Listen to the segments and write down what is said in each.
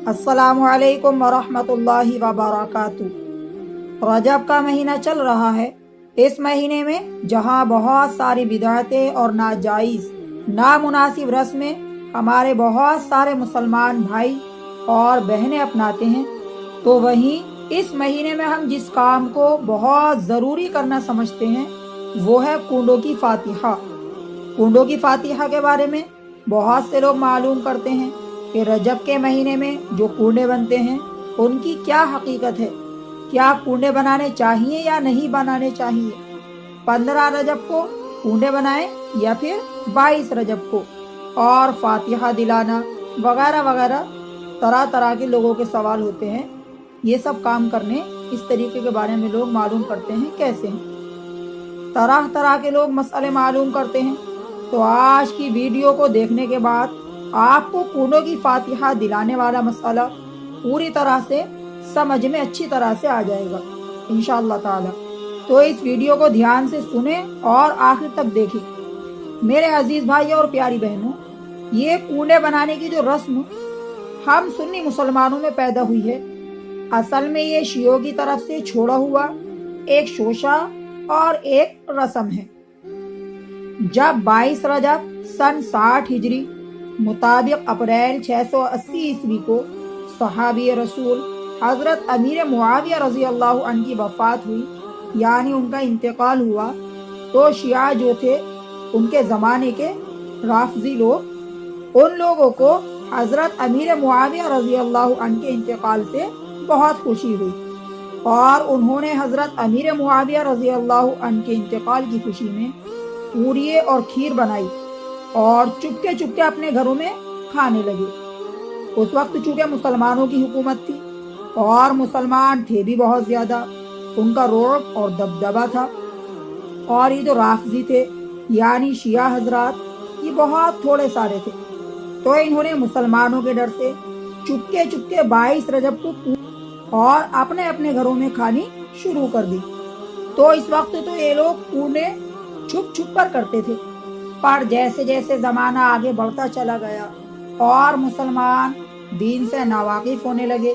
अस्सलामु अलैकुम वरहमतुल्लाहि वबरकातुहू। रजब का महीना चल रहा है। इस महीने में जहाँ बहुत सारी बिदअतें और नाजायज़ नामुनासिब रस्में हमारे बहुत सारे मुसलमान भाई और बहनें अपनाते हैं, तो वहीं इस महीने में हम जिस काम को बहुत ज़रूरी करना समझते हैं वो है कुंडों की फातिहा। कुंडों की फातिहा के बारे में बहुत से लोग मालूम करते हैं कि रजब के महीने में जो कुंडे बनते हैं उनकी क्या हकीकत है, क्या कुंडे बनाने चाहिए या नहीं बनाने चाहिए, 15 रजब को कुंडे बनाएं या फिर 22 रजब को, और फातिहा दिलाना वगैरह वगैरह तरह तरह के लोगों के सवाल होते हैं। ये सब काम करने इस तरीके के बारे में लोग मालूम करते हैं कैसे हैं। तरह तरह के लोग मसले मालूम करते हैं, तो आज की वीडियो को देखने के बाद आपको कुंडों की फातिहा दिलाने वाला मसला पूरी तरह से समझ में अच्छी तरह से आ जाएगा इंशाअल्लाह ताला। तो इस वीडियो को ध्यान से सुने और आखिर तक देखें। मेरे अजीज भाई और प्यारी बहनों, ये कुंडे बनाने की जो रस्म हम सुन्नी मुसलमानों में पैदा हुई है, असल में ये शियों की तरफ से छोड़ा हुआ एक शोशा और एक रस्म है। जब 22 रजब सन 60 हिजरी मुताबिक अप्रैल 680 ईस्वी को सहाबी रसूल हजरत अमीर मुआविया रजी अल्लाह अन्हु की वफात हुई, यानी उनका इंतकाल हुआ, तो शिया जो थे उनके ज़माने के राफजी लोग, उन लोगों को हजरत अमीर मुआविया रजी अल्लाह अन्हु के इंतकाल से बहुत खुशी हुई और उन्होंने हजरत अमीर मुआविया रजी अल्लाह अन्हु के इंतकाल की खुशी में पूरिये और खीर बनाई और चुपके चुपके अपने घरों में खाने लगे। उस वक्त चूँकि मुसलमानों की हुकूमत थी और मुसलमान थे भी बहुत ज़्यादा, उनका रोब और दबदबा था, और ये जो राफजी थे यानी शिया हजरात, ये बहुत थोड़े सारे थे, तो इन्होंने मुसलमानों के डर से चुपके चुपके 22 रजब को और अपने अपने घरों में खानी शुरू कर दी। तो इस वक्त तो ये लोग कूड़े छुप छुप कर करते थे, पर जैसे जैसे ज़माना आगे बढ़ता चला गया और मुसलमान दीन से नावाकिफ होने लगे,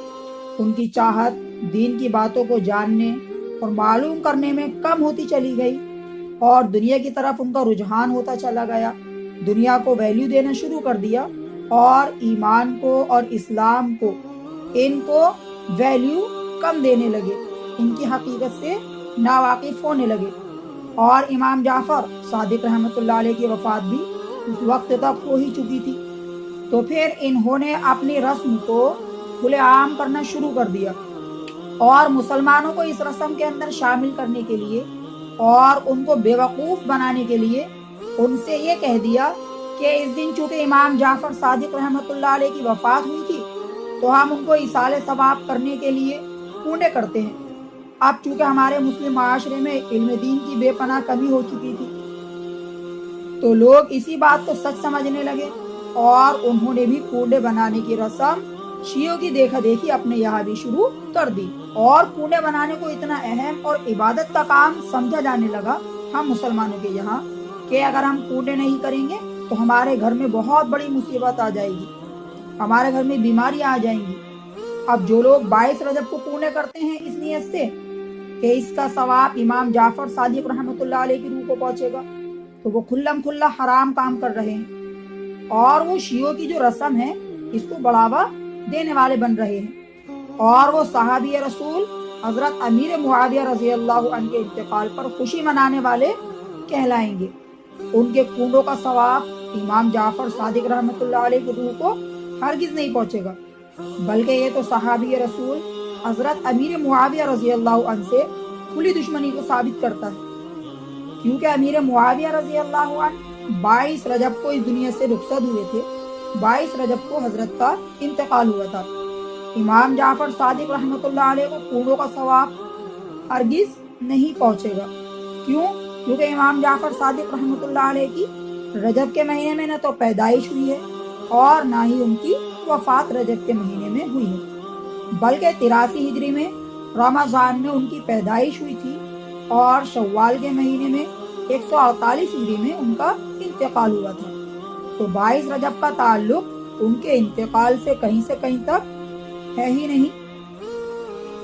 उनकी चाहत दीन की बातों को जानने और मालूम करने में कम होती चली गई और दुनिया की तरफ उनका रुझान होता चला गया। दुनिया को वैल्यू देना शुरू कर दिया और ईमान को और इस्लाम को, इनको वैल्यू कम देने लगे, इनकी हकीकत से नावाकिफ होने लगे। और इमाम जाफर सादिक रहमतुल्लाह अलैह की वफ़ात भी उस वक्त तक हो ही चुकी थी। तो फिर इन्होंने अपनी रस्म को खुलेआम करना शुरू कर दिया और मुसलमानों को इस रस्म के अंदर शामिल करने के लिए और उनको बेवकूफ़ बनाने के लिए उनसे ये कह दिया कि इस दिन चूँकि इमाम जाफर सादिक रहमतुल्लाह अलैह की वफ़ात हुई थी, तो हम उनको इसाले सवाब करने के लिए कुंडे करते हैं। अब चूँकि हमारे मुस्लिम माशरे में इल्म दीन की बेपनाह कमी हो चुकी थी, तो लोग इसी बात को सच समझने लगे और उन्होंने भी कुंडे बनाने की रस्म शियों की देखा देखी अपने यहाँ भी शुरू कर दी और कुंडे बनाने को इतना अहम और इबादत का काम समझा जाने लगा हम मुसलमानों के यहाँ कि अगर हम कुंडे नहीं करेंगे तो हमारे घर में बहुत बड़ी मुसीबत आ जाएगी, हमारे घर में बीमारियां आ जाएंगी। अब जो लोग 22 रजब को कुंडे करते हैं इस नियत से कि इसका सवाब इमाम जाफर सादिक रहमतुल्लाह अलैह की रूह को पहुंचेगा, तो वो खुल्लम खुल्ला हराम काम कर रहे हैं और वो शियों की जो रस्म है इसको बढ़ावा देने वाले बन रहे हैं। और वो सहाबी रसूल हजरत अमीर मुआविया रजी अल्लाह अन्हु के इंतकाल पर खुशी मनाने वाले कहलाएंगे। उनके कुंडों का सवाब इमाम जाफर सादिक रहमतुल्लाह अलैह की रूह को हरगिज नहीं पहुंचेगा, बल्कि ये तो सहाबी रसूल हजरत अमीर मुआविया रजी अल्लाह अन्हु से खुली दुश्मनी को साबित करता है, क्योंकि अमीर मुआविया रजी अल्लाह अन्हु 22 रजब को इस दुनिया से रुखसत हुए थे। 22 रजब को हजरत का इंतकाल हुआ था। इमाम जाफर सादिक रहमतुल्लाह अलैह को कुंडों का सवाब हरगिज नहीं पहुंचेगा। क्यों? क्योंकि इमाम जाफर सादिक रहमतुल्लाह अलैह की रजब के महीने में न तो पैदाइश हुई है और ना ही उनकी वफात रजब के महीने में हुई है, बल्कि 83 हिजरी में रमजान में उनकी पैदाइश हुई थी और शव्वाल के महीने में 148 हिजरी में उनका इंतकाल हुआ था। तो 22 रजब का ताल्लुक उनके इंतकाल से कहीं तक ہے ہی نہیں۔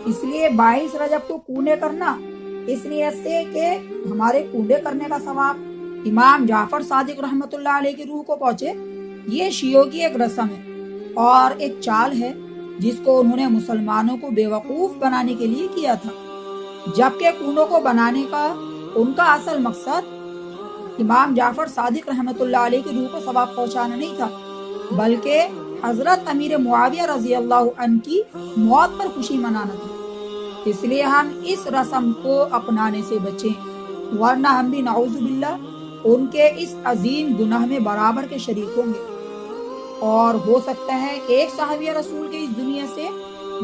اس لیے 22 رجب کو کوڑے کرنا اس نیت سے کہ ہمارے کوڑے کرنے کا ثواب امام جعفر صادق رحمۃ اللہ علیہ کی روح کو پہنچے، یہ شیعوں کی ایک رسم ہے اور ایک چال ہے جس کو انہوں نے مسلمانوں کو بیوقوف بنانے کے لیے کیا تھا، جبکہ کنڈوں کو بنانے کا ان کا اصل مقصد امام جعفر صادق رحمۃ اللہ علیہ کی روح کو ثواب پہنچانا نہیں تھا، بلکہ حضرت امیر معاویہ رضی اللہ عنہ کی موت پر خوشی منانا تھا۔ اس لیے ہم اس رسم کو اپنانے سے بچیں، ورنہ ہم بھی نعوذ باللہ ان کے اس عظیم گناہ میں برابر کے شریک ہوں گے، اور ہو سکتا ہے ایک صحابی رسول کے اس دنیا سے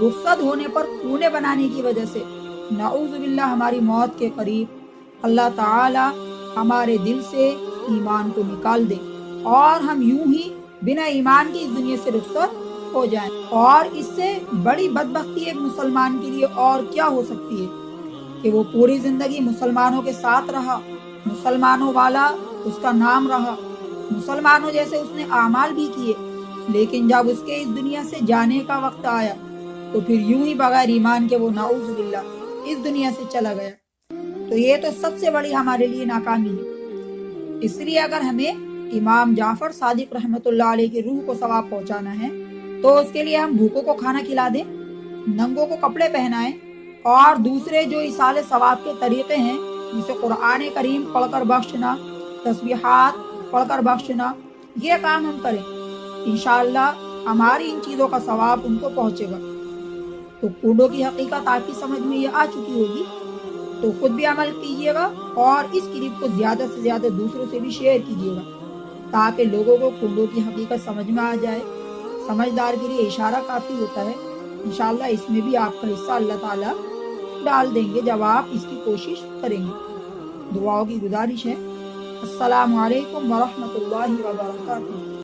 رخصت ہونے پر کونے بنانے کی وجہ سے نعوذ باللہ ہماری موت کے قریب اللہ تعالی ہمارے دل سے ایمان کو نکال دے اور ہم یوں ہی بنا ایمان کی اس دنیا سے رخصت ہو جائیں۔ اور اس سے بڑی بدبختی ایک مسلمان کے لیے اور کیا ہو سکتی ہے کہ وہ پوری زندگی مسلمانوں کے ساتھ رہا، مسلمانوں والا اس کا نام رہا، مسلمانوں جیسے اس نے اعمال بھی کیے، لیکن جب اس کے اس دنیا سے جانے کا وقت آیا تو پھر یوں ہی بغیر ایمان کے وہ نعوذ باللہ اس دنیا سے چلا گیا۔ تو یہ تو سب سے بڑی ہمارے لیے ناکامی ہے۔ اس لیے اگر ہمیں امام جعفر صادق رحمۃ اللہ علیہ کی روح کو ثواب پہنچانا ہے تو اس کے لیے ہم بھوکوں کو کھانا کھلا دیں، ننگوں کو کپڑے پہنائیں، اور دوسرے جو ایصال ثواب کے طریقے ہیں جسے قرآن کریم پڑھ کر بخشنا، تسبیحات پڑھ کر بخشنا، یہ کام ہم کریں، انشاءاللہ ہماری ان چیزوں کا ثواب ان کو پہنچے گا۔ تو کوڑوں کی حقیقت آپ کی سمجھ میں یہ آ چکی ہوگی، تو خود بھی عمل کیجیے گا اور اس کلپ کو زیادہ سے زیادہ دوسروں سے بھی شیئر کیجیے گا تاکہ لوگوں کو کوڑوں کی حقیقت سمجھ میں آ جائے۔ سمجھدار کے لیے اشارہ کافی ہوتا ہے، انشاءاللہ اس میں بھی آپ کا حصہ اللہ تعالیٰ ڈال دیں گے جب آپ اس کی کوشش کریں گے۔ دعاؤں کی گزارش ہے۔ السلام علیکم ورحمۃ اللہ وبرکاتہ۔